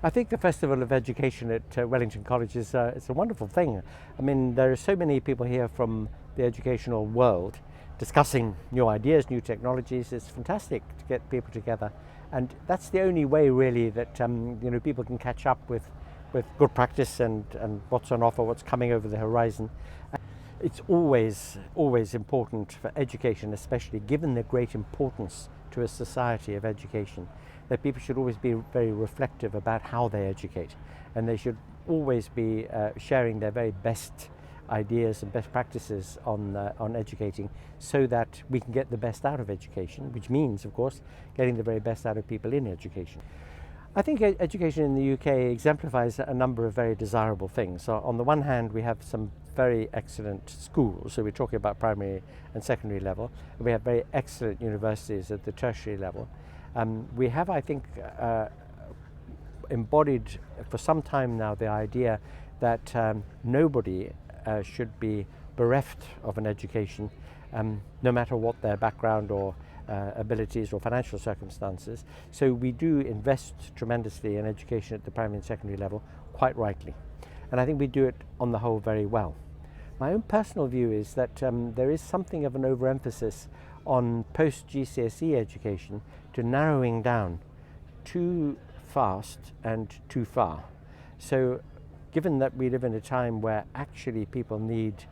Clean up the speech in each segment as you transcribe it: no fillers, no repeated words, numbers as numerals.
I think the Festival of Education at Wellington College is it's a wonderful thing. I mean, there are so many people here from the educational world discussing new ideas, new technologies. It's fantastic to get people together, and that's the only way really that people can catch up with good practice and what's on offer, what's coming over the horizon. It's always important for education, especially given the great importance to a society of education, that people should always be very reflective about how they educate, and they should always be sharing their very best ideas and best practices on educating, so that we can get the best out of education, which means, of course, getting the very best out of people in education. I think education in the UK exemplifies a number of very desirable things. So on the one hand, we have some very excellent schools, so we're talking about primary and secondary level. We have very excellent universities at the tertiary level. We have, I think, embodied for some time now the idea that nobody should be bereft of an education, no matter what their background or abilities or financial circumstances. So we do invest tremendously in education at the primary and secondary level, quite rightly. And I think we do it on the whole very well. My own personal view is that there is something of an overemphasis on post-GCSE education to narrowing down too fast and too far. So given that we live in a time where actually people need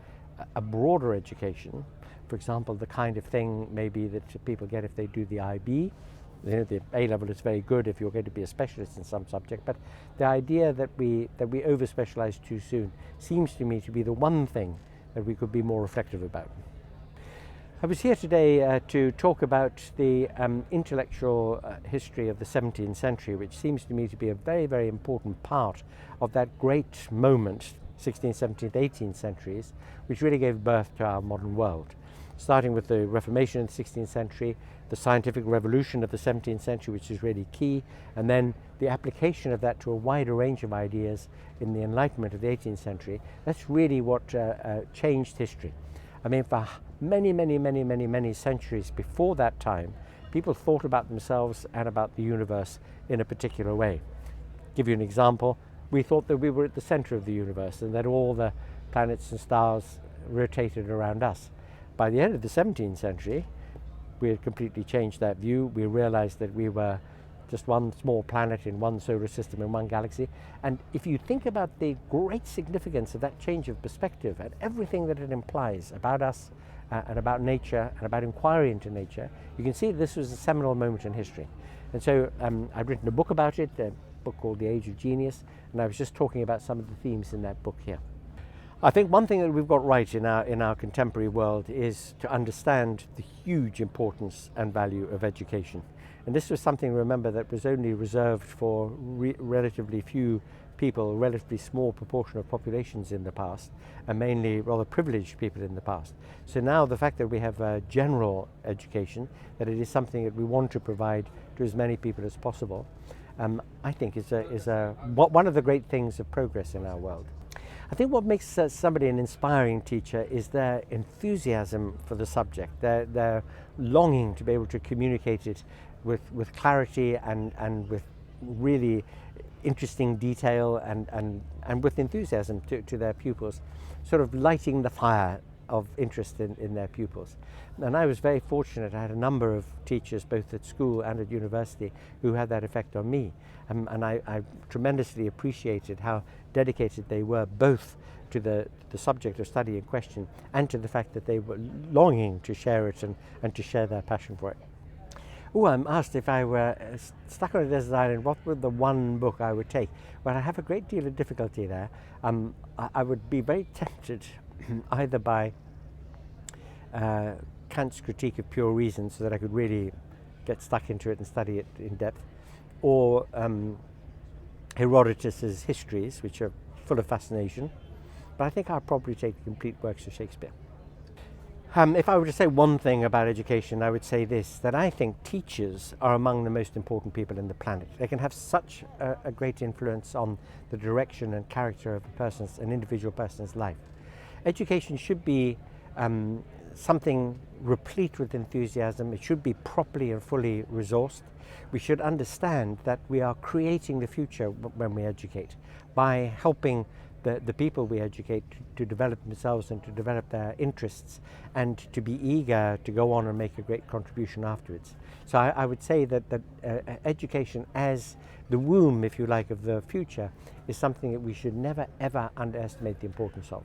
a broader education, for example, the kind of thing maybe that people get if they do the IB. The A level is very good if you're going to be a specialist in some subject, but the idea that we over-specialize too soon seems to me to be the one thing that we could be more reflective about. I was here today to talk about the intellectual history of the 17th century, which seems to me to be a very, very important part of that great moment, 16th, 17th, 18th centuries, which really gave birth to our modern world. Starting with the Reformation in the 16th century, the scientific revolution of the 17th century, which is really key, and then the application of that to a wider range of ideas in the Enlightenment of the 18th century. That's really what changed history. I mean, for many centuries before that time, people thought about themselves and about the universe in a particular way. Give you an example, we thought that we were at the center of the universe and that all the planets and stars rotated around us. By the end of the 17th century, we had completely changed that view. We realized that we were just one small planet in one solar system, in one galaxy. And if you think about the great significance of that change of perspective and everything that it implies about us and about nature and about inquiry into nature, you can see this was a seminal moment in history. And so I've written a book about it, a book called The Age of Genius, and I was just talking about some of the themes in that book here. I think one thing that we've got right in our contemporary world is to understand the huge importance and value of education. And this was something, remember, that was only reserved for relatively few people, a relatively small proportion of populations in the past, and mainly rather privileged people in the past. So now the fact that we have general education, that it is something that we want to provide to as many people as possible, I think is one of the great things of progress in our world. I think what makes somebody an inspiring teacher is their enthusiasm for the subject, their longing to be able to communicate it with clarity and with really interesting detail and with enthusiasm to their pupils, sort of lighting the fire of interest in their pupils. And I was very fortunate. I had a number of teachers, both at school and at university, who had that effect on me. And I tremendously appreciated how dedicated they were both to the subject of study in question and to the fact that they were longing to share it and to share their passion for it. Oh, I'm asked if I were stuck on a desert island, what would the one book I would take? Well, I have a great deal of difficulty there. I would be very tempted either by Kant's Critique of Pure Reason, so that I could really get stuck into it and study it in depth, or Herodotus's Histories, which are full of fascination. But I think I'll probably take the complete works of Shakespeare. If I were to say one thing about education, I would say this, that I think teachers are among the most important people in the planet. They can have such a great influence on the direction and character of an individual person's life. Education should be something replete with enthusiasm. It should be properly and fully resourced. We should understand that we are creating the future when we educate, by helping the people we educate to develop themselves and to develop their interests, and to be eager to go on and make a great contribution afterwards. So I would say that education as the womb, if you like, of the future is something that we should never ever underestimate the importance of.